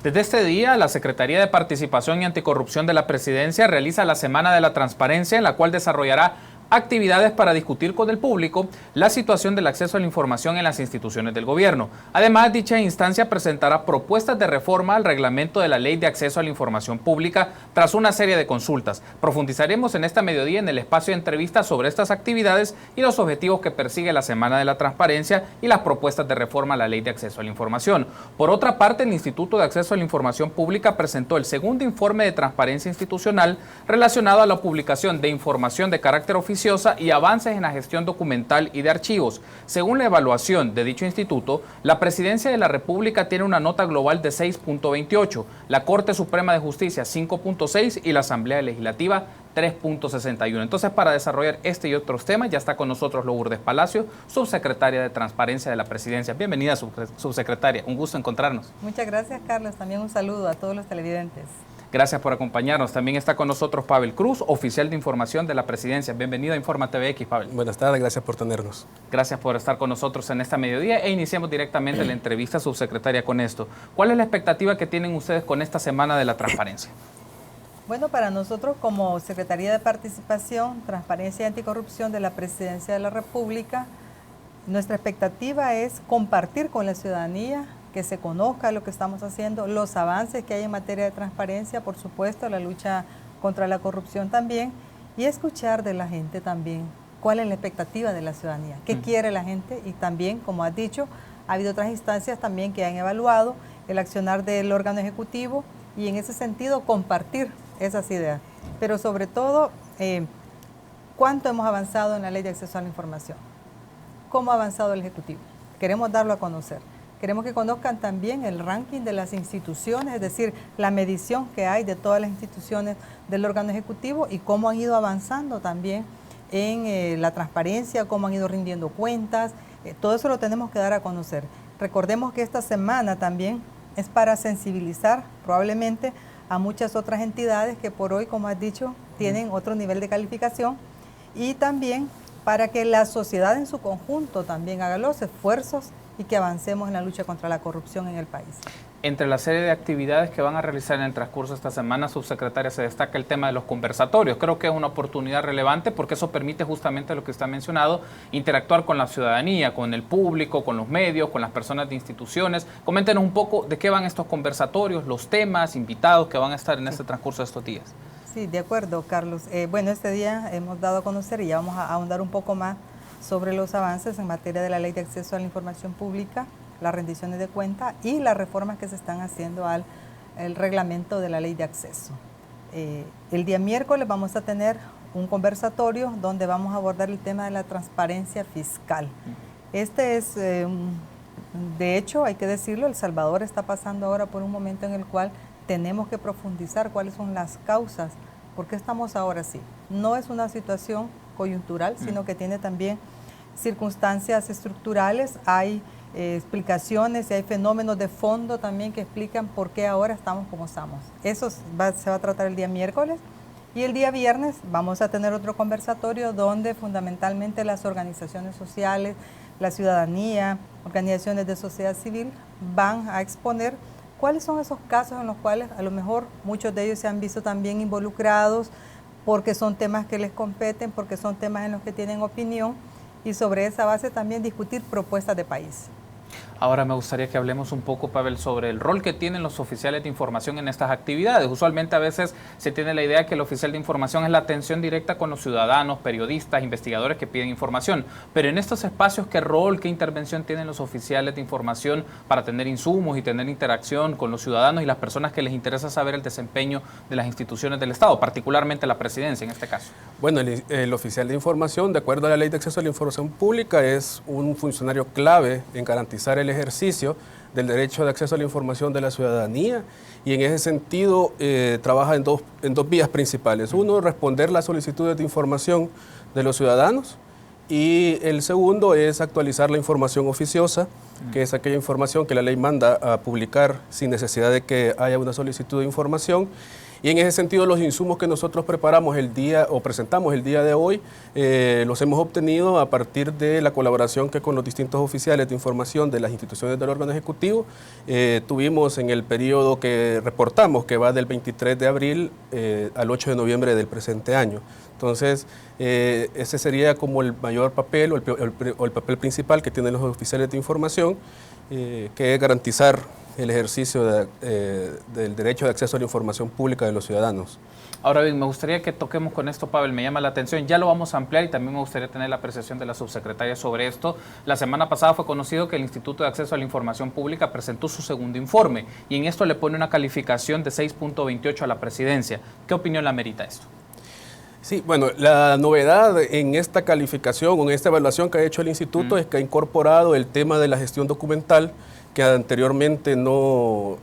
Desde este día, la Secretaría de Participación y Anticorrupción de la Presidencia realiza la Semana de la Transparencia, en la cual desarrollará actividades para discutir con el público la situación del acceso a la información en las instituciones del gobierno. Además, dicha instancia presentará propuestas de reforma al reglamento de la Ley de Acceso a la Información Pública tras una serie de consultas. Profundizaremos en esta mediodía en el espacio de entrevistas sobre estas actividades y los objetivos que persigue la Semana de la Transparencia y las propuestas de reforma a la Ley de Acceso a la Información. Por otra parte, el Instituto de Acceso a la Información Pública presentó el segundo informe de transparencia institucional relacionado a la publicación de información de carácter oficiosa y avances en la gestión documental y de archivos. Según la evaluación de dicho instituto, la Presidencia de la República tiene una nota global de 6.28, la Corte Suprema de Justicia 5.6 y la Asamblea Legislativa 3.61. Entonces, para desarrollar este y otros temas, ya está con nosotros Lourdes Palacio, subsecretaria de Transparencia de la Presidencia. Bienvenida, subsecretaria. Un gusto encontrarnos. Muchas gracias, Carlos. También un saludo a todos los televidentes. Gracias por acompañarnos. También está con nosotros Pavel Cruz, oficial de información de la Presidencia. Bienvenido a Informa TVX, Pavel. Buenas tardes, gracias por tenernos. Gracias por estar con nosotros en esta mediodía e iniciamos directamente la entrevista, subsecretaria, con esto. ¿Cuál es la expectativa que tienen ustedes con esta Semana de la Transparencia? Bueno, para nosotros como Secretaría de Participación, Transparencia y Anticorrupción de la Presidencia de la República, nuestra expectativa es compartir con la ciudadanía, que se conozca lo que estamos haciendo, los avances que hay en materia de transparencia, por supuesto, la lucha contra la corrupción también, y escuchar de la gente también cuál es la expectativa de la ciudadanía, qué quiere la gente, y también, como has dicho, ha habido otras instancias también que han evaluado el accionar del órgano ejecutivo y en ese sentido compartir esas ideas. Pero sobre todo, ¿cuánto hemos avanzado en la Ley de Acceso a la Información? ¿Cómo ha avanzado el Ejecutivo? Queremos darlo a conocer. Queremos que conozcan también el ranking de las instituciones, es decir, la medición que hay de todas las instituciones del órgano ejecutivo y cómo han ido avanzando también en la transparencia, cómo han ido rindiendo cuentas. Todo eso lo tenemos que dar a conocer. Recordemos que esta semana también es para sensibilizar probablemente a muchas otras entidades que por hoy, como has dicho, tienen otro nivel de calificación, y también para que la sociedad en su conjunto también haga los esfuerzos y que avancemos en la lucha contra la corrupción en el país. Entre la serie de actividades que van a realizar en el transcurso de esta semana, subsecretaria, se destaca el tema de los conversatorios. Creo que es una oportunidad relevante porque eso permite justamente lo que usted ha mencionado, interactuar con la ciudadanía, con el público, con los medios, con las personas de instituciones. Coméntenos un poco de qué van estos conversatorios, los temas, invitados que van a estar en este transcurso de estos días. Sí, de acuerdo, Carlos. Bueno, este día hemos dado a conocer y ya vamos a ahondar un poco más sobre los avances en materia de la Ley de Acceso a la Información Pública, las rendiciones de cuenta y las reformas que se están haciendo al reglamento de la Ley de Acceso. El día miércoles vamos a tener un conversatorio donde vamos a abordar el tema de la transparencia fiscal. Este es, de hecho, hay que decirlo, El Salvador está pasando ahora por un momento en el cual tenemos que profundizar cuáles son las causas, por qué estamos ahora así. No es una situación coyuntural, sino que tiene también circunstancias estructurales, hay explicaciones y hay fenómenos de fondo también que explican por qué ahora estamos como estamos. Eso se va a tratar el día miércoles, y el día viernes vamos a tener otro conversatorio donde fundamentalmente las organizaciones sociales, la ciudadanía, organizaciones de sociedad civil van a exponer cuáles son esos casos en los cuales a lo mejor muchos de ellos se han visto también involucrados porque son temas que les competen, porque son temas en los que tienen opinión, y sobre esa base también discutir propuestas de país. Ahora me gustaría que hablemos un poco, Pavel, sobre el rol que tienen los oficiales de información en estas actividades. Usualmente a veces se tiene la idea que el oficial de información es la atención directa con los ciudadanos, periodistas, investigadores que piden información. Pero en estos espacios, ¿qué rol, qué intervención tienen los oficiales de información para tener insumos y tener interacción con los ciudadanos y las personas que les interesa saber el desempeño de las instituciones del Estado, particularmente la Presidencia en este caso? Bueno, el oficial de información, de acuerdo a la Ley de Acceso a la Información Pública, es un funcionario clave en garantizar el ejercicio del derecho de acceso a la información de la ciudadanía, y en ese sentido trabaja en dos vías principales. Uno, responder las solicitudes de información de los ciudadanos, y el segundo es actualizar la información oficiosa, que es aquella información que la ley manda a publicar sin necesidad de que haya una solicitud de información. Y en ese sentido, los insumos que nosotros preparamos presentamos el día de hoy, los hemos obtenido a partir de la colaboración que con los distintos oficiales de información de las instituciones del órgano ejecutivo tuvimos en el periodo que reportamos, que va del 23 de abril al 8 de noviembre del presente año. Entonces, ese sería como el mayor papel o el papel principal que tienen los oficiales de información, que es garantizar el ejercicio del derecho de acceso a la información pública de los ciudadanos. Ahora bien, me gustaría que toquemos con esto, Pavel, me llama la atención, ya lo vamos a ampliar y también me gustaría tener la apreciación de la subsecretaria sobre esto. La semana pasada fue conocido que el Instituto de Acceso a la Información Pública presentó su segundo informe y en esto le pone una calificación de 6.28 a la presidencia. ¿Qué opinión la merita esto? Sí, bueno, la novedad en esta calificación o en esta evaluación que ha hecho el instituto es que ha incorporado el tema de la gestión documental, que anteriormente no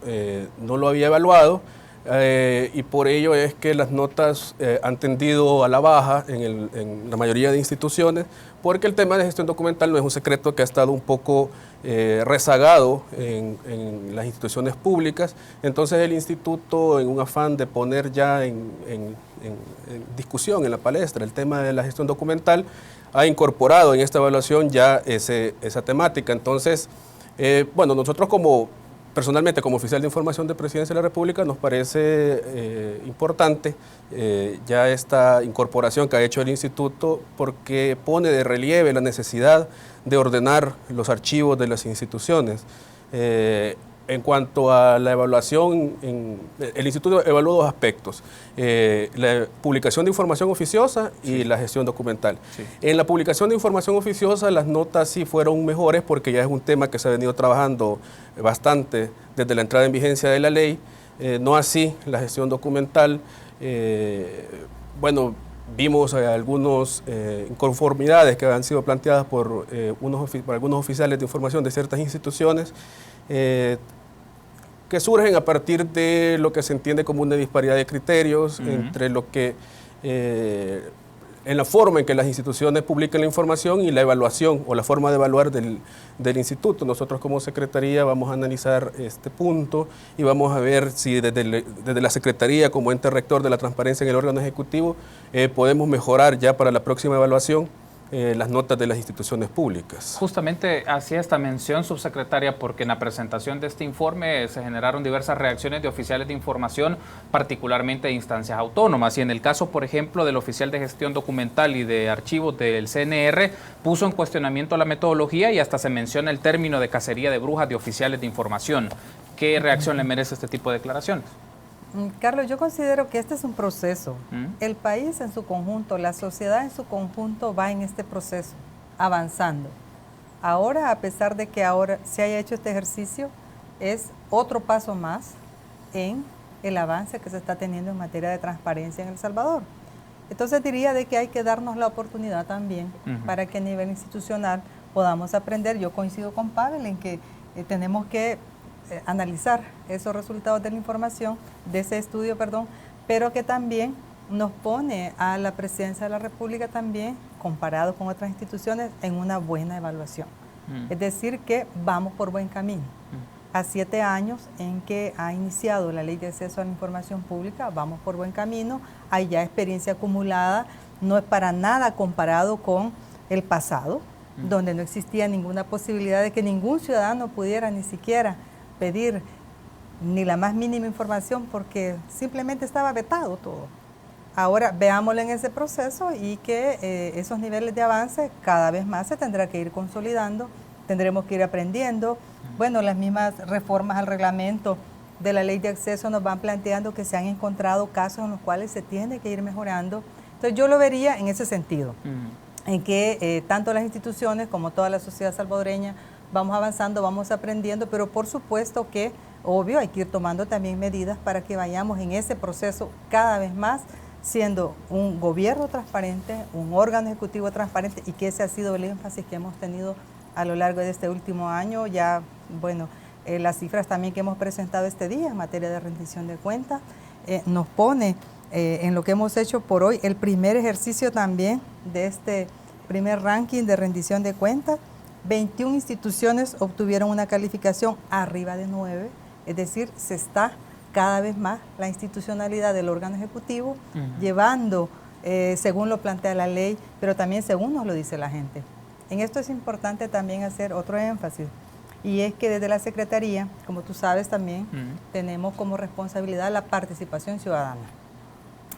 lo había evaluado, y por ello es que las notas han tendido a la baja en la mayoría de instituciones, porque el tema de gestión documental no es un secreto, que ha estado un poco rezagado en las instituciones públicas. Entonces el instituto, en un afán de poner ya en discusión, en la palestra, el tema de la gestión documental, ha incorporado en esta evaluación ya esa temática. Entonces, bueno, nosotros personalmente como oficial de información de Presidencia de la República nos parece importante ya esta incorporación que ha hecho el instituto, porque pone de relieve la necesidad de ordenar los archivos de las instituciones. En cuanto a la evaluación, el instituto evaluó dos aspectos, la publicación de información oficiosa y la gestión documental. Sí. En la publicación de información oficiosa las notas sí fueron mejores, porque ya es un tema que se ha venido trabajando bastante desde la entrada en vigencia de la ley, no así la gestión documental. Bueno, vimos algunas inconformidades que han sido planteadas por algunos oficiales de información de ciertas instituciones, que surgen a partir de lo que se entiende como una disparidad de criterios entre lo que, en la forma en que las instituciones publican la información y la evaluación o la forma de evaluar del instituto. Nosotros como Secretaría vamos a analizar este punto y vamos a ver si desde la Secretaría como ente rector de la transparencia en el órgano ejecutivo podemos mejorar ya para la próxima evaluación las notas de las instituciones públicas. Justamente hacía esta mención, subsecretaria, porque en la presentación de este informe se generaron diversas reacciones de oficiales de información, particularmente de instancias autónomas. Y en el caso, por ejemplo, del oficial de gestión documental y de archivos del CNR, puso en cuestionamiento la metodología y hasta se menciona el término de cacería de brujas de oficiales de información. ¿Qué reacción le merece este tipo de declaraciones? Carlos, yo considero que este es un proceso. El país en su conjunto, la sociedad en su conjunto va en este proceso, avanzando. Ahora, a pesar de que ahora se haya hecho este ejercicio, es otro paso más en el avance que se está teniendo en materia de transparencia en El Salvador. Entonces diría de que hay que darnos la oportunidad también para que a nivel institucional podamos aprender. Yo coincido con Pavel en que tenemos que analizar esos resultados de la información, de ese estudio, pero que también nos pone a la Presidencia de la República también, comparado con otras instituciones, en una buena evaluación. Es decir, que vamos por buen camino. A 7 años en que ha iniciado la Ley de Acceso a la Información Pública, vamos por buen camino, hay ya experiencia acumulada, no es para nada comparado con el pasado, donde no existía ninguna posibilidad de que ningún ciudadano pudiera ni siquiera pedir ni la más mínima información, porque simplemente estaba vetado todo. Ahora veámoslo en ese proceso y que esos niveles de avance cada vez más se tendrá que ir consolidando, tendremos que ir aprendiendo. Bueno, las mismas reformas al reglamento de la Ley de Acceso nos van planteando que se han encontrado casos en los cuales se tiene que ir mejorando. Entonces yo lo vería en ese sentido, en que tanto las instituciones como toda la sociedad salvadoreña vamos avanzando, vamos aprendiendo, pero por supuesto que, obvio, hay que ir tomando también medidas para que vayamos en ese proceso cada vez más, siendo un gobierno transparente, un órgano ejecutivo transparente, y que ese ha sido el énfasis que hemos tenido a lo largo de este último año. Ya, bueno, las cifras también que hemos presentado este día en materia de rendición de cuentas, nos pone en lo que hemos hecho por hoy el primer ejercicio también de este primer ranking de rendición de cuentas. 21 instituciones obtuvieron una calificación arriba de 9, es decir, se está cada vez más la institucionalidad del órgano ejecutivo, llevando, según lo plantea la ley, pero también según nos lo dice la gente. En esto es importante también hacer otro énfasis, y es que desde la Secretaría, como tú sabes también, tenemos como responsabilidad la participación ciudadana.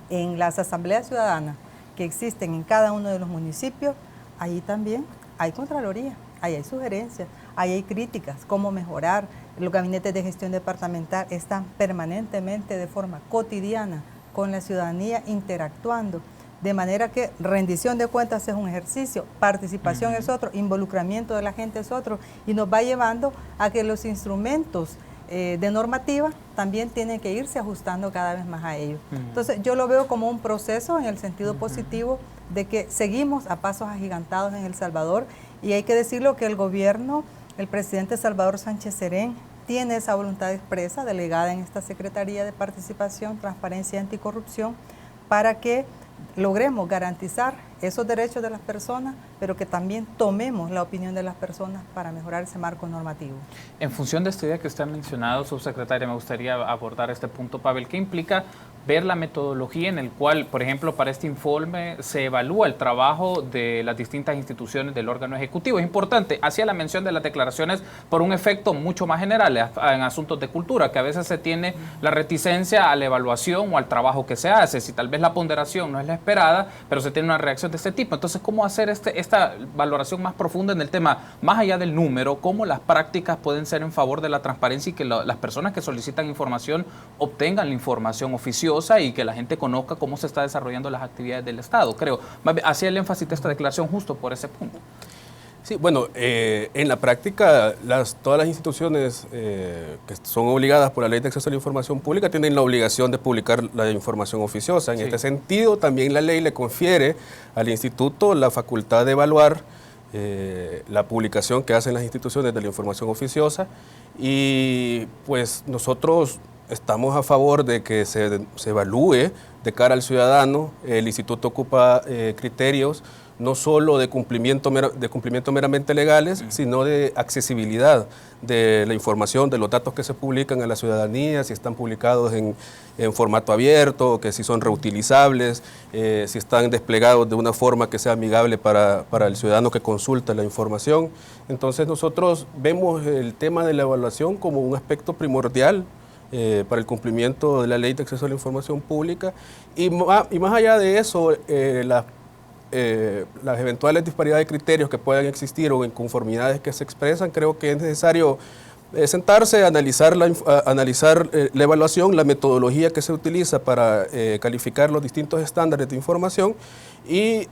En las asambleas ciudadanas que existen en cada uno de los municipios, ahí también hay Contraloría, ahí hay sugerencias, ahí hay críticas, cómo mejorar. Los gabinetes de gestión departamental están permanentemente de forma cotidiana con la ciudadanía interactuando, de manera que rendición de cuentas es un ejercicio, participación es otro, involucramiento de la gente es otro, y nos va llevando a que los instrumentos de normativa también tienen que irse ajustando cada vez más a ello. Entonces yo lo veo como un proceso en el sentido positivo de que seguimos a pasos agigantados en El Salvador, y hay que decirlo que el gobierno, el presidente Salvador Sánchez Serén, tiene esa voluntad expresa delegada en esta Secretaría de Participación, Transparencia y Anticorrupción para que logremos garantizar esos derechos de las personas, pero que también tomemos la opinión de las personas para mejorar ese marco normativo. En función de esta idea que usted ha mencionado, subsecretaria, me gustaría abordar este punto, Pavel. ¿Qué implica ver la metodología en el cual, por ejemplo, para este informe se evalúa el trabajo de las distintas instituciones del órgano ejecutivo? Es importante, hacía la mención de las declaraciones por un efecto mucho más general en asuntos de cultura, que a veces se tiene la reticencia a la evaluación o al trabajo que se hace, si tal vez la ponderación no es la esperada, pero se tiene una reacción de este tipo. Entonces, ¿cómo hacer esta valoración más profunda en el tema, más allá del número, cómo las prácticas pueden ser en favor de la transparencia y que las personas que solicitan información obtengan la información oficiosa y que la gente conozca cómo se está desarrollando las actividades del Estado? Creo, hacía el énfasis de esta declaración justo por ese punto. Sí, bueno, en la práctica todas las instituciones que son obligadas por la Ley de Acceso a la Información Pública tienen la obligación de publicar la información oficiosa. En este sentido, también la ley le confiere al instituto la facultad de evaluar la publicación que hacen las instituciones de la información oficiosa, y pues nosotros estamos a favor de que se evalúe de cara al ciudadano. El instituto ocupa criterios no solo de cumplimiento meramente legales, sino de accesibilidad de la información, de los datos que se publican a la ciudadanía, si están publicados en formato abierto, que si son reutilizables, si están desplegados de una forma que sea amigable para el ciudadano que consulta la información. Entonces nosotros vemos el tema de la evaluación como un aspecto primordial para el cumplimiento de la Ley de Acceso a la Información Pública, y más allá de eso, las eventuales disparidades de criterios que puedan existir o inconformidades que se expresan, creo que es necesario sentarse a analizar la evaluación, la metodología que se utiliza para calificar los distintos estándares de información, y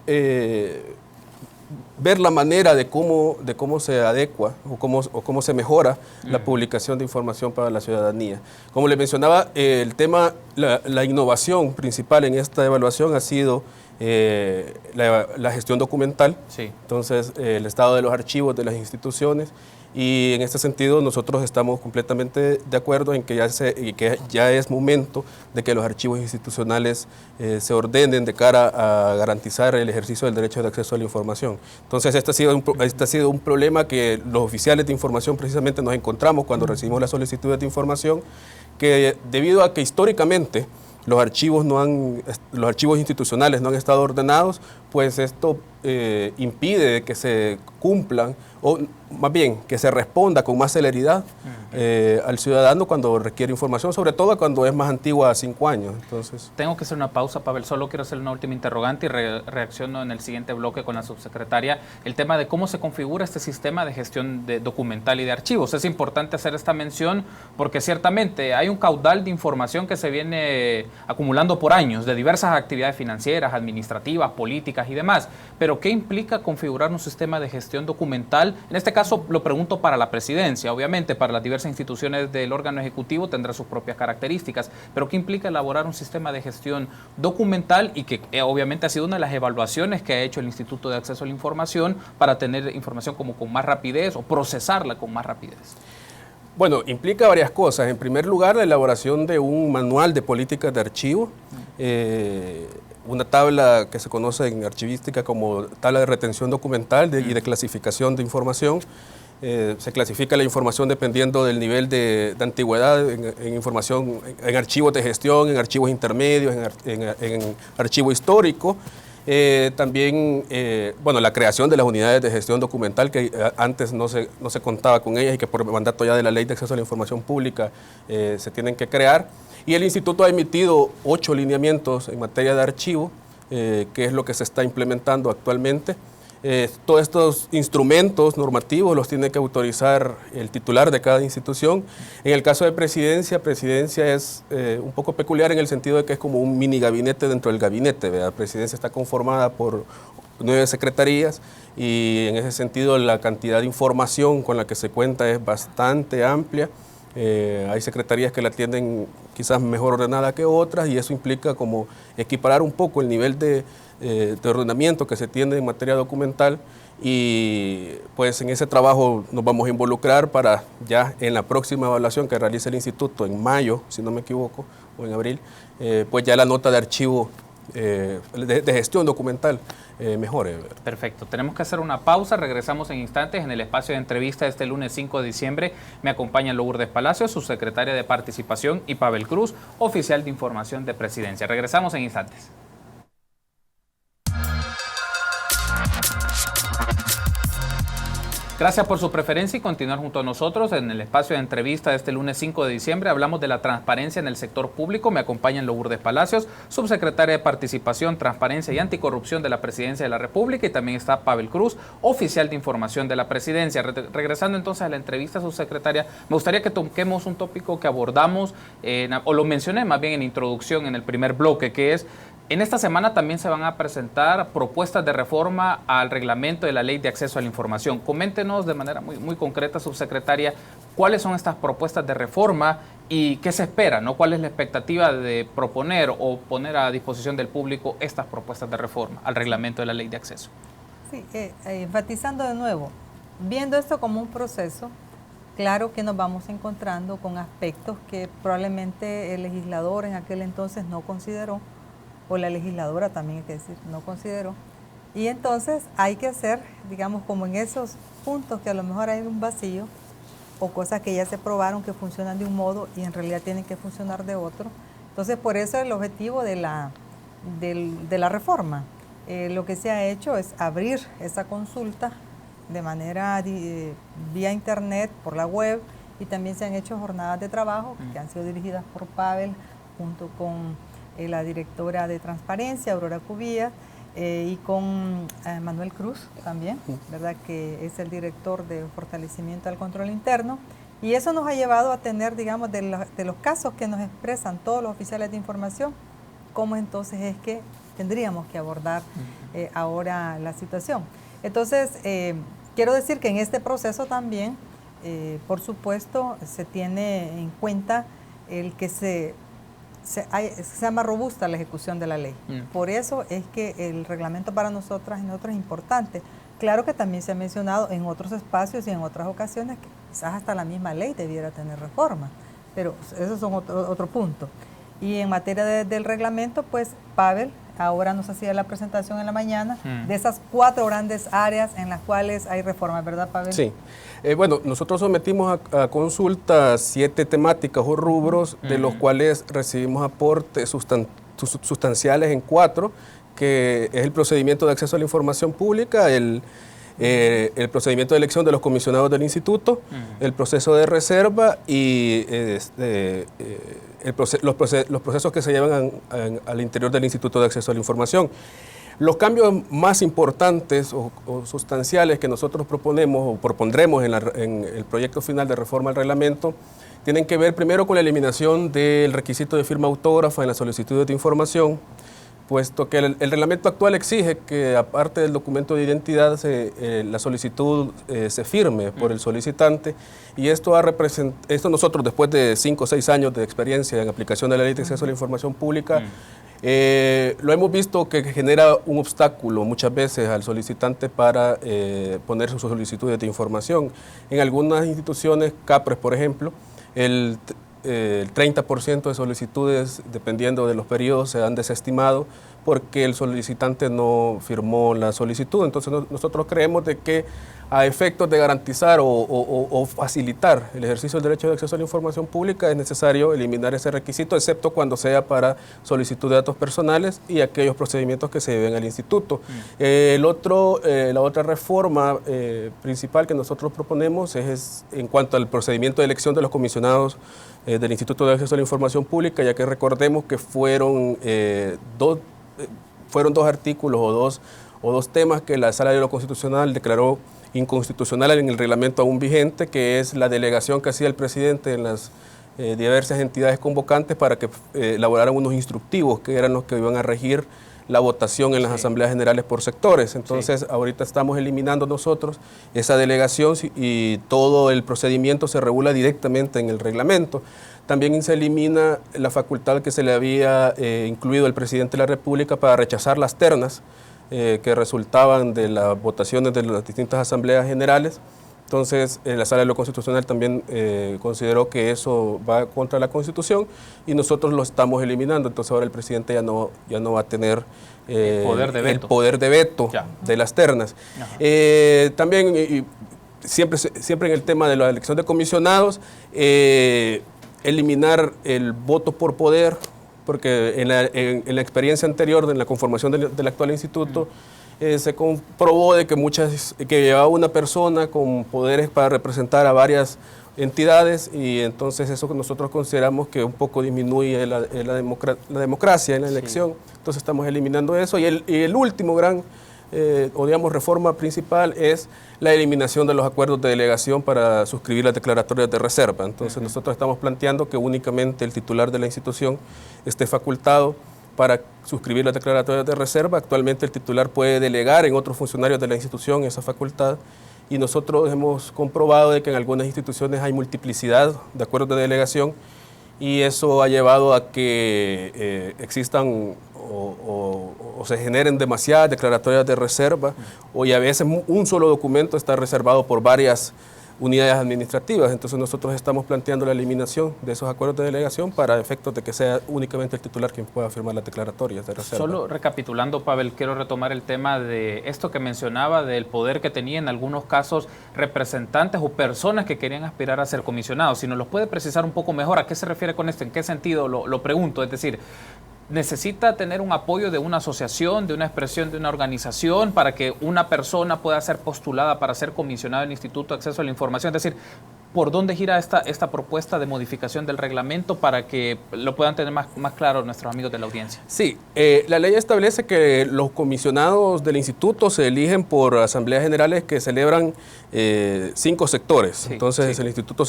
ver la manera de cómo se adecua o cómo se mejora la publicación de información para la ciudadanía. Como le mencionaba, el tema, la innovación principal en esta evaluación ha sido la gestión documental. Sí. Entonces, el estado de los archivos de las instituciones, y en este sentido nosotros estamos completamente de acuerdo en que ya es momento de que los archivos institucionales se ordenen de cara a garantizar el ejercicio del derecho de acceso a la información. Entonces, este ha sido un problema que los oficiales de información precisamente nos encontramos cuando recibimos las solicitudes de información, que debido a que históricamente los archivos institucionales no han estado ordenados, pues esto impide que se cumplan, o más bien que se responda con más celeridad al ciudadano cuando requiere información, sobre todo cuando es más antigua a 5 años. Entonces, tengo que hacer una pausa, Pavel. Solo quiero hacer una última interrogante y reacciono en el siguiente bloque con la subsecretaria. El tema de cómo se configura este sistema de gestión documental y de archivos. Es importante hacer esta mención porque ciertamente hay un caudal de información que se viene acumulando por años de diversas actividades financieras, administrativas, políticas y demás. Pero ¿qué implica configurar un sistema de gestión documental? En este caso lo pregunto para la presidencia, obviamente para las diversas instituciones del órgano ejecutivo tendrá sus propias características, pero ¿qué implica elaborar un sistema de gestión documental? Y que obviamente ha sido una de las evaluaciones que ha hecho el Instituto de Acceso a la Información para tener información como con más rapidez o procesarla con más rapidez. Bueno, implica varias cosas. En primer lugar, la elaboración de un manual de políticas de archivo, una tabla que se conoce en archivística como tabla de retención documental y de clasificación de información. Se clasifica la información dependiendo del nivel de antigüedad en información, en archivos de gestión, en archivos intermedios, en archivo histórico. También, bueno, la creación de las unidades de gestión documental, que antes no se contaba con ellas y que por mandato ya de la Ley de Acceso a la Información Pública se tienen que crear. Y el Instituto ha emitido 8 lineamientos en materia de archivo, que es lo que se está implementando actualmente. Todos estos instrumentos normativos los tiene que autorizar el titular de cada institución. En el caso de presidencia es un poco peculiar en el sentido de que es como un mini gabinete dentro del gabinete. La presidencia está conformada por 9 secretarías y en ese sentido la cantidad de información con la que se cuenta es bastante amplia. Hay secretarías que la tienen quizás mejor ordenada que otras y eso implica como equiparar un poco el nivel de ordenamiento que se tiene en materia documental y pues en ese trabajo nos vamos a involucrar para ya en la próxima evaluación que realice el instituto en mayo, si no me equivoco, o en abril, pues ya la nota de archivo de gestión documental mejore. Perfecto, tenemos que hacer una pausa, regresamos en instantes en el espacio de entrevista este lunes 5 de diciembre. Me acompaña Lourdes Palacios, subsecretaria de Participación, y Pavel Cruz, oficial de Información de Presidencia. Regresamos en instantes. Gracias por su preferencia y continuar junto a nosotros en el espacio de entrevista de este lunes 5 de diciembre. Hablamos de la transparencia en el sector público. Me acompañan Lourdes Palacios, subsecretaria de Participación, Transparencia y Anticorrupción de la Presidencia de la República, y también está Pavel Cruz, oficial de Información de la Presidencia. Regresando entonces a la entrevista, subsecretaria, me gustaría que toquemos un tópico que abordamos, o lo mencioné más bien en introducción en el primer bloque, que es: en esta semana también se van a presentar propuestas de reforma al reglamento de la Ley de Acceso a la Información. Coméntenos de manera muy concreta, subsecretaria, cuáles son estas propuestas de reforma y qué se espera, ¿no? ¿Cuál es la expectativa de proponer o poner a disposición del público estas propuestas de reforma al reglamento de la Ley de Acceso? Sí, enfatizando de nuevo, viendo esto como un proceso, claro que nos vamos encontrando con aspectos que probablemente el legislador en aquel entonces no consideró, o la legisladora también hay que decir, no consideró. Y entonces hay que hacer, digamos, como en esos puntos que a lo mejor hay un vacío, o cosas que ya se probaron que funcionan de un modo y en realidad tienen que funcionar de otro. Entonces, por eso el objetivo de la reforma. Lo que se ha hecho es abrir esa consulta de manera vía internet, por la web, y también se han hecho jornadas de trabajo que han sido dirigidas por Pavel junto con la directora de Transparencia, Aurora Cubías, y con Manuel Cruz también, ¿verdad?, que es el director de Fortalecimiento al Control Interno. Y eso nos ha llevado a tener, digamos, de los casos que nos expresan todos los oficiales de información, cómo entonces es que tendríamos que abordar ahora la situación. Entonces, quiero decir que en este proceso también, por supuesto, se tiene en cuenta el que sea más robusta la ejecución de la ley. Por eso es que el reglamento para nosotras y nosotros es importante. Claro que también se ha mencionado en otros espacios y en otras ocasiones que quizás hasta la misma ley debiera tener reforma, pero eso es otro punto. Y en materia del reglamento, pues Pavel ahora nos hacía la presentación en la mañana de esas 4 grandes áreas en las cuales hay reforma, ¿verdad, Pavel? Sí. Bueno, nosotros sometimos a consulta 7 temáticas o rubros, de los cuales recibimos aportes sustanciales en 4, que es el procedimiento de acceso a la información pública, el procedimiento de elección de los comisionados del instituto, el proceso de reserva y los procesos que se llevan al interior del Instituto de Acceso a la Información. Los cambios más importantes o sustanciales que nosotros proponemos o propondremos en el proyecto final de reforma al reglamento tienen que ver primero con la eliminación del requisito de firma autógrafa en las solicitudes de información, puesto que el reglamento actual exige que, aparte del documento de identidad, la solicitud se firme por el solicitante, y esto nosotros, después de 5 o 6 años de experiencia en aplicación de la Ley de Acceso a la Información Pública, lo hemos visto que genera un obstáculo muchas veces al solicitante para poner sus solicitudes de información. En algunas instituciones, CAPRES por ejemplo, el 30% de solicitudes, dependiendo de los periodos, se han desestimado porque el solicitante no firmó la solicitud. Entonces nosotros creemos de que a efectos de garantizar o facilitar el ejercicio del derecho de acceso a la información pública es necesario eliminar ese requisito, excepto cuando sea para solicitud de datos personales y aquellos procedimientos que se deben al instituto. La otra reforma principal que nosotros proponemos es en cuanto al procedimiento de elección de los comisionados del Instituto de Acceso a la Información Pública, ya que recordemos que fueron dos artículos o dos temas que la Sala de lo Constitucional declaró inconstitucional en el reglamento aún vigente, que es la delegación que hacía el presidente en las diversas entidades convocantes para que elaboraran unos instructivos que eran los que iban a regir la votación en las asambleas generales por sectores. Entonces, ahorita estamos eliminando nosotros esa delegación y todo el procedimiento se regula directamente en el reglamento. También se elimina la facultad que se le había incluido al presidente de la República para rechazar las ternas que resultaban de las votaciones de las distintas asambleas generales. Entonces, la Sala de lo Constitucional también consideró que eso va contra la Constitución y nosotros lo estamos eliminando. Entonces, ahora el presidente ya no va a tener el poder de veto de las ternas. También, siempre en el tema de la elección de comisionados, eliminar el voto por poder, porque en la experiencia anterior, en la conformación del actual instituto, se comprobó de que llevaba una persona con poderes para representar a varias entidades y entonces eso que nosotros consideramos que un poco disminuye la democracia en la elección. Entonces estamos eliminando eso y el último gran reforma principal es la eliminación de los acuerdos de delegación para suscribir las declaratorias de reserva. Entonces nosotros estamos planteando que únicamente el titular de la institución esté facultado para suscribir las declaratorias de reserva. Actualmente el titular puede delegar en otros funcionarios de la institución esa facultad y nosotros hemos comprobado de que en algunas instituciones hay multiplicidad de acuerdos de delegación y eso ha llevado a que existan o se generen demasiadas declaratorias de reserva y a veces un solo documento está reservado por varias unidades administrativas. Entonces nosotros estamos planteando la eliminación de esos acuerdos de delegación para efectos de que sea únicamente el titular quien pueda firmar las declaratorias de reserva. Solo recapitulando, Pavel, quiero retomar el tema de esto que mencionaba, del poder que tenía en algunos casos representantes o personas que querían aspirar a ser comisionados. Si nos los puede precisar un poco mejor, ¿a qué se refiere con esto? ¿En qué sentido lo pregunto? Es decir, ¿necesita tener un apoyo de una asociación, de una expresión de una organización para que una persona pueda ser postulada para ser comisionado del Instituto de Acceso a la Información? Es decir, ¿por dónde gira esta propuesta de modificación del reglamento para que lo puedan tener más claro nuestros amigos de la audiencia? Sí, la ley establece que los comisionados del instituto se eligen por asambleas generales que celebran 5 sectores. Sí, entonces el instituto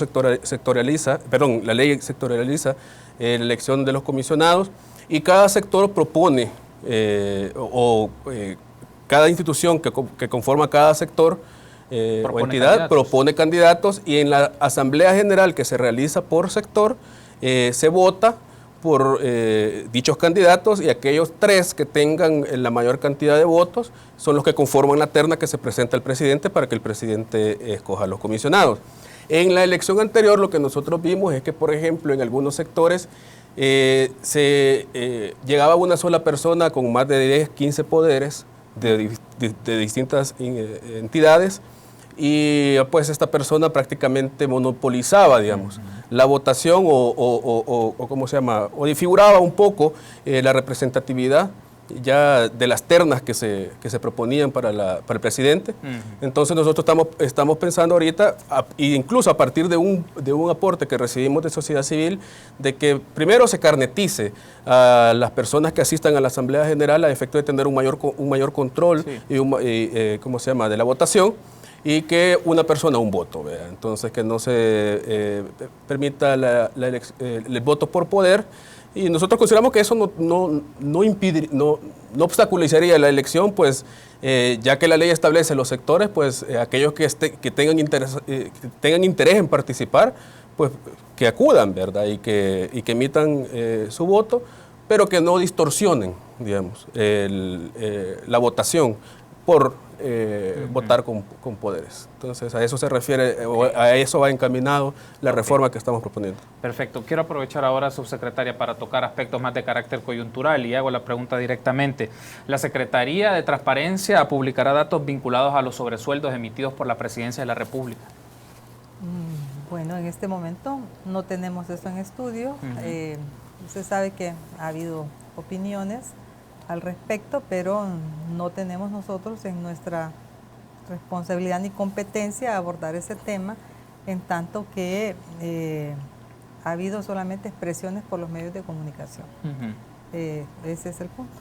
la ley sectorializa la elección de los comisionados y cada sector propone cada institución que conforma cada sector o entidad propone candidatos y en la asamblea general que se realiza por sector se vota por dichos candidatos y aquellos 3 que tengan la mayor cantidad de votos son los que conforman la terna que se presenta al presidente para que el presidente escoja a los comisionados. En la elección anterior lo que nosotros vimos es que, por ejemplo, en algunos sectores llegaba una sola persona con más de 10, 15 poderes de distintas entidades y pues esta persona prácticamente monopolizaba, digamos, la votación ¿cómo se llama? O disfiguraba un poco la representatividad ya de las ternas que se proponían para el presidente. Entonces nosotros estamos pensando ahorita, incluso a partir de un aporte que recibimos de sociedad civil, de que primero se carnetice a las personas que asistan a la Asamblea General a efecto de tener un mayor control ¿cómo se llama? De la votación, y que una persona un voto, ¿verdad? Entonces que no se permita el voto por poder. Y nosotros consideramos que eso no obstaculizaría la elección, pues ya que la ley establece los sectores, pues aquellos que tengan interés en participar, pues que acudan, ¿verdad? Y que emitan su voto, pero que no distorsionen, digamos, la votación. por votar con poderes. Entonces, a eso se refiere, a eso va encaminado la reforma que estamos proponiendo. Perfecto. Quiero aprovechar ahora, subsecretaria, para tocar aspectos más de carácter coyuntural y hago la pregunta directamente. ¿La Secretaría de Transparencia publicará datos vinculados a los sobresueldos emitidos por la Presidencia de la República? Bueno, en este momento no tenemos eso en estudio. Usted sabe que ha habido opiniones al respecto, pero no tenemos nosotros en nuestra responsabilidad ni competencia abordar ese tema, en tanto que ha habido solamente expresiones por los medios de comunicación. Ese es el punto.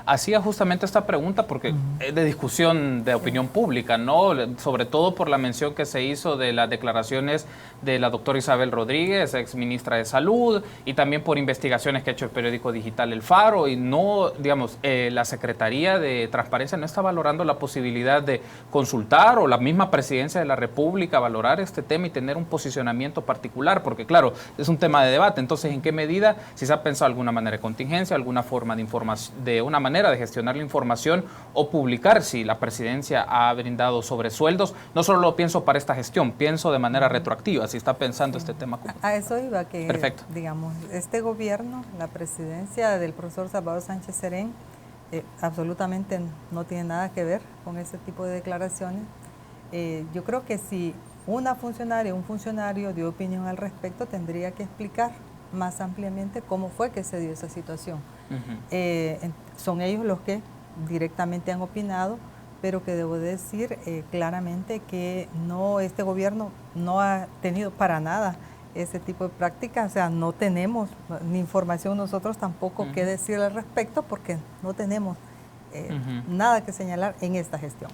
Hacía justamente esta pregunta porque es de discusión de opinión pública, ¿no? Sobre todo por la mención que se hizo de las declaraciones de la doctora Isabel Rodríguez, ex ministra de Salud, y también por investigaciones que ha hecho el periódico digital El Faro, y no, digamos, la Secretaría de Transparencia no está valorando la posibilidad de consultar, o la misma Presidencia de la República valorar este tema y tener un posicionamiento particular, porque claro, es un tema de debate. Entonces, ¿en qué medida, si se ha pensado alguna manera de contingencia, alguna forma de información, de una manera de gestionar la información o publicar si la Presidencia ha brindado sobresueldos? No solo lo pienso para esta gestión, pienso de manera retroactiva, si está pensando este tema. A eso iba, que perfecto, digamos, este gobierno, la presidencia del profesor Salvador Sánchez Serén, absolutamente no tiene nada que ver con ese tipo de declaraciones. Yo creo que si una funcionaria, un funcionario dio opinión al respecto, tendría que explicar más ampliamente cómo fue que se dio esa situación. Son ellos los que directamente han opinado, pero que debo decir claramente que no, este gobierno no ha tenido para nada ese tipo de prácticas. O sea, no tenemos ni información nosotros tampoco que decir al respecto, porque no tenemos nada que señalar en esta gestión.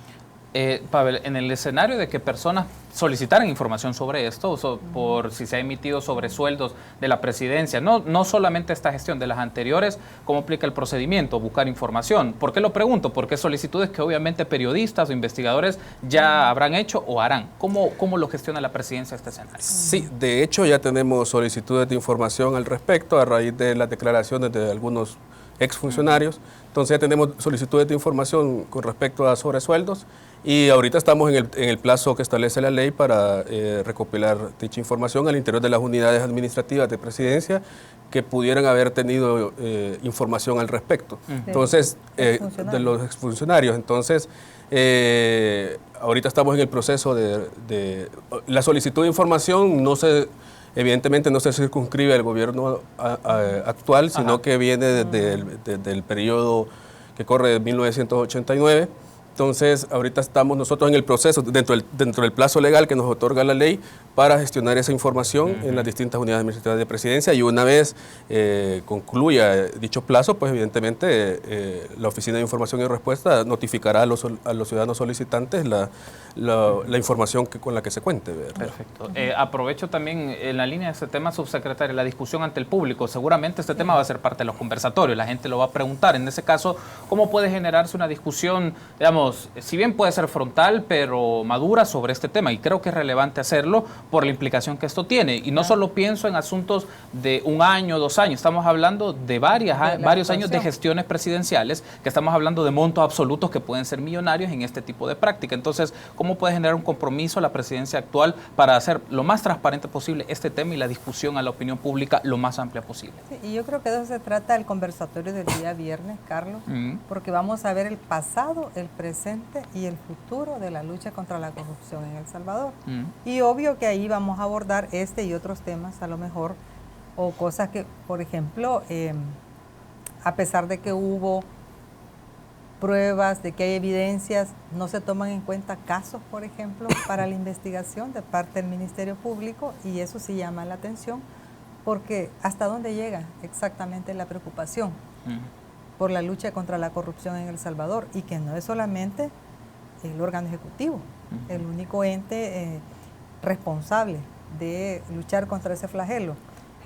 Pavel, en el escenario de que personas solicitaran información sobre esto, por si se ha emitido sobresueldos de la Presidencia, no solamente esta gestión, de las anteriores, ¿cómo aplica el procedimiento? Buscar información. ¿Por qué lo pregunto? Porque solicitudes que obviamente periodistas o investigadores ya habrán hecho o harán. ¿Cómo lo gestiona la Presidencia este escenario? Sí, de hecho ya tenemos solicitudes de información al respecto a raíz de las declaraciones de algunos exfuncionarios. Entonces ya tenemos solicitudes de información con respecto a sobresueldos y ahorita estamos en el plazo que establece la ley para recopilar dicha información al interior de las unidades administrativas de Presidencia que pudieran haber tenido información al respecto. Entonces, de los exfuncionarios. Entonces, ahorita estamos en el proceso de la solicitud de información. Evidentemente no se circunscribe al gobierno actual, sino que viene desde el periodo que corre de 1989. Entonces, ahorita estamos nosotros en el proceso, dentro del plazo legal que nos otorga la ley, para gestionar esa información en las distintas unidades administrativas de Presidencia, y una vez concluya dicho plazo, pues evidentemente la Oficina de Información y Respuesta notificará a los ciudadanos solicitantes la información con la que se cuente, ¿verdad? Perfecto. Aprovecho también en la línea de este tema, subsecretaria, la discusión ante el público. Seguramente este tema va a ser parte de los conversatorios, la gente lo va a preguntar. En ese caso, ¿cómo puede generarse una discusión, digamos, si bien puede ser frontal, pero madura sobre este tema? Y creo que es relevante hacerlo por la implicación que esto tiene. Y no solo pienso en asuntos de 1 año, 2 años, estamos hablando de varios años de gestiones presidenciales, que estamos hablando de montos absolutos que pueden ser millonarios en este tipo de práctica. Entonces, ¿cómo puede generar un compromiso la presidencia actual para hacer lo más transparente posible este tema y la discusión a la opinión pública lo más amplia posible? Sí, y yo creo que de eso se trata el conversatorio del día viernes, Carlos, porque vamos a ver el pasado, el presente y el futuro de la lucha contra la corrupción en El Salvador. Y obvio que ahí vamos a abordar este y otros temas a lo mejor, o cosas que, por ejemplo, a pesar de que hubo pruebas, de que hay evidencias, no se toman en cuenta casos, por ejemplo, para la investigación de parte del Ministerio Público, y eso sí llama la atención, porque ¿hasta dónde llega exactamente la preocupación por la lucha contra la corrupción en El Salvador? Y que no es solamente el órgano ejecutivo, el único ente responsable de luchar contra ese flagelo,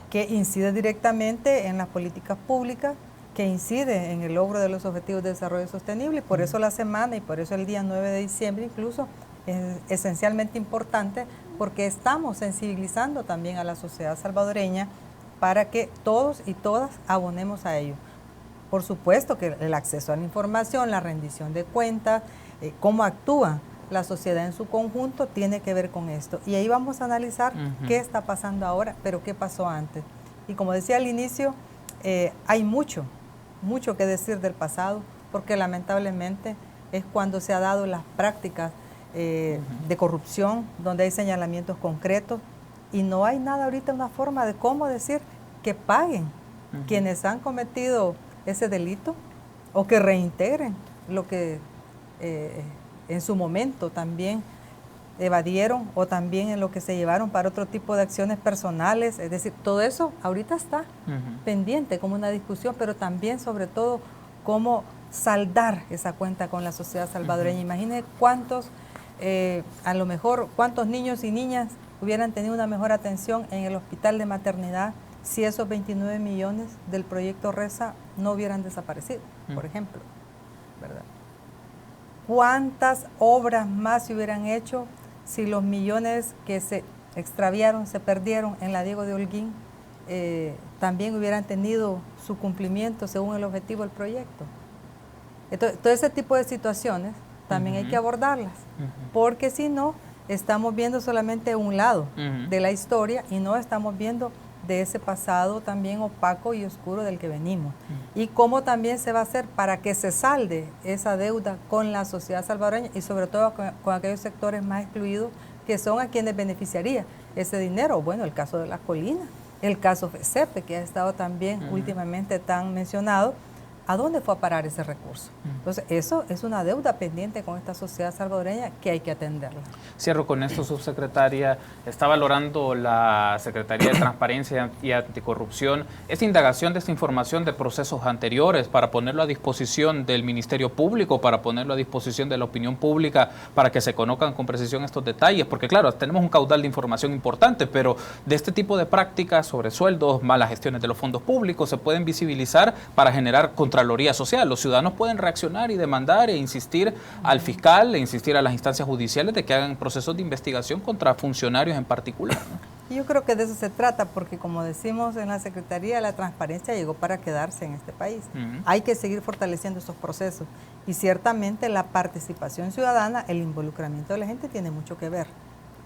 que incide directamente en las políticas públicas, que incide en el logro de los objetivos de desarrollo sostenible, y por eso la semana y por eso el día 9 de diciembre incluso es esencialmente importante, porque estamos sensibilizando también a la sociedad salvadoreña para que todos y todas abonemos a ello. Por supuesto que el acceso a la información, la rendición de cuentas, cómo actúa la sociedad en su conjunto, tiene que ver con esto. Y ahí vamos a analizar qué está pasando ahora, pero qué pasó antes. Y como decía al inicio, hay mucho que decir del pasado, porque lamentablemente es cuando se han dado las prácticas de corrupción, donde hay señalamientos concretos, y no hay nada ahorita, una forma de cómo decir que paguen quienes han cometido ese delito, o que reintegren lo que en su momento también evadieron, o también en lo que se llevaron para otro tipo de acciones personales. Es decir, todo eso ahorita está pendiente como una discusión, pero también sobre todo cómo saldar esa cuenta con la sociedad salvadoreña. Imagínense a lo mejor cuántos niños y niñas hubieran tenido una mejor atención en el hospital de maternidad si esos 29 millones del proyecto RESA no hubieran desaparecido, por ejemplo, ¿verdad? ¿Cuántas obras más se hubieran hecho si los millones que se extraviaron, se perdieron en la Diego de Holguín, también hubieran tenido su cumplimiento según el objetivo del proyecto? Entonces, todo ese tipo de situaciones también hay que abordarlas, porque si no, estamos viendo solamente un lado de la historia y no estamos viendo de ese pasado también opaco y oscuro del que venimos. Y cómo también se va a hacer para que se salde esa deuda con la sociedad salvadoreña y sobre todo con aquellos sectores más excluidos que son a quienes beneficiaría ese dinero. Bueno, el caso de Las Colinas, el caso FECEPE, que ha estado también últimamente tan mencionado. ¿A dónde fue a parar ese recurso? Entonces, eso es una deuda pendiente con esta sociedad salvadoreña que hay que atenderla. Cierro con esto, subsecretaria. Está valorando la Secretaría de Transparencia y Anticorrupción esta indagación de esta información de procesos anteriores para ponerlo a disposición del Ministerio Público, para ponerlo a disposición de la opinión pública, para que se conozcan con precisión estos detalles, porque claro, tenemos un caudal de información importante, pero de este tipo de prácticas sobre sueldos, malas gestiones de los fondos públicos, se pueden visibilizar para generar contraloría social. Los ciudadanos pueden reaccionar y demandar e insistir al fiscal, e insistir a las instancias judiciales de que hagan procesos de investigación contra funcionarios en particular, ¿no? Yo creo que de eso se trata, porque como decimos en la Secretaría, la transparencia llegó para quedarse en este país. Hay que seguir fortaleciendo esos procesos y ciertamente la participación ciudadana, el involucramiento de la gente tiene mucho que ver.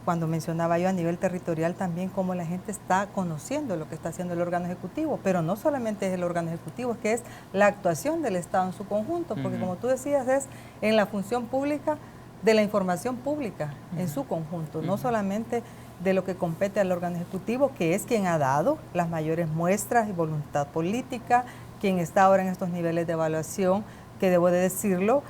Cuando mencionaba yo a nivel territorial también cómo la gente está conociendo lo que está haciendo el órgano ejecutivo, pero no solamente es el órgano ejecutivo, es que es la actuación del Estado en su conjunto, porque como tú decías, es en la función pública de la información pública en su conjunto, no solamente de lo que compete al órgano ejecutivo, que es quien ha dado las mayores muestras y voluntad política, quien está ahora en estos niveles de evaluación, que debo de decirlo,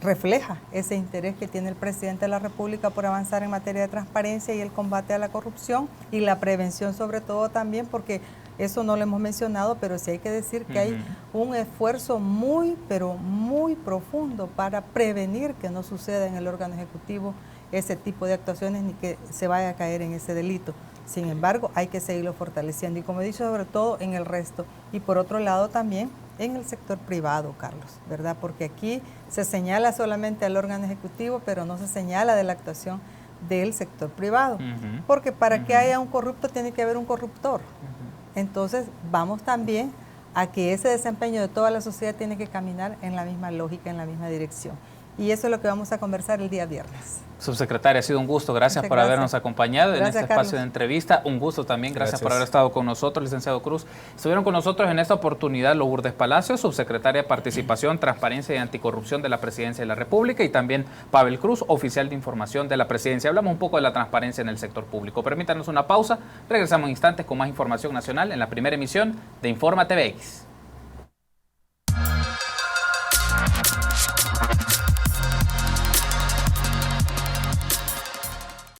refleja ese interés que tiene el presidente de la República por avanzar en materia de transparencia y el combate a la corrupción y la prevención sobre todo también, porque eso no lo hemos mencionado, pero sí hay que decir que hay un esfuerzo muy, pero muy profundo para prevenir que no suceda en el órgano ejecutivo ese tipo de actuaciones ni que se vaya a caer en ese delito. Sin embargo, hay que seguirlo fortaleciendo y como he dicho, sobre todo en el resto. Y por otro lado también en el sector privado, Carlos, ¿verdad? Porque aquí se señala solamente al órgano ejecutivo, pero no se señala de la actuación del sector privado. Porque para que haya un corrupto tiene que haber un corruptor. Entonces, vamos también a que ese desempeño de toda la sociedad tiene que caminar en la misma lógica, en la misma dirección. Y eso es lo que vamos a conversar el día viernes. Subsecretaria, ha sido un gusto. Gracias por habernos acompañado en este espacio de entrevista. Un gusto también. Gracias por haber estado con nosotros, licenciado Cruz. Estuvieron con nosotros en esta oportunidad Lourdes Palacios, subsecretaria de Participación, Transparencia y Anticorrupción de la Presidencia de la República, y también Pavel Cruz, oficial de información de la Presidencia. Hablamos un poco de la transparencia en el sector público. Permítanos una pausa. Regresamos en instantes con más información nacional en la primera emisión de Infórmate BX.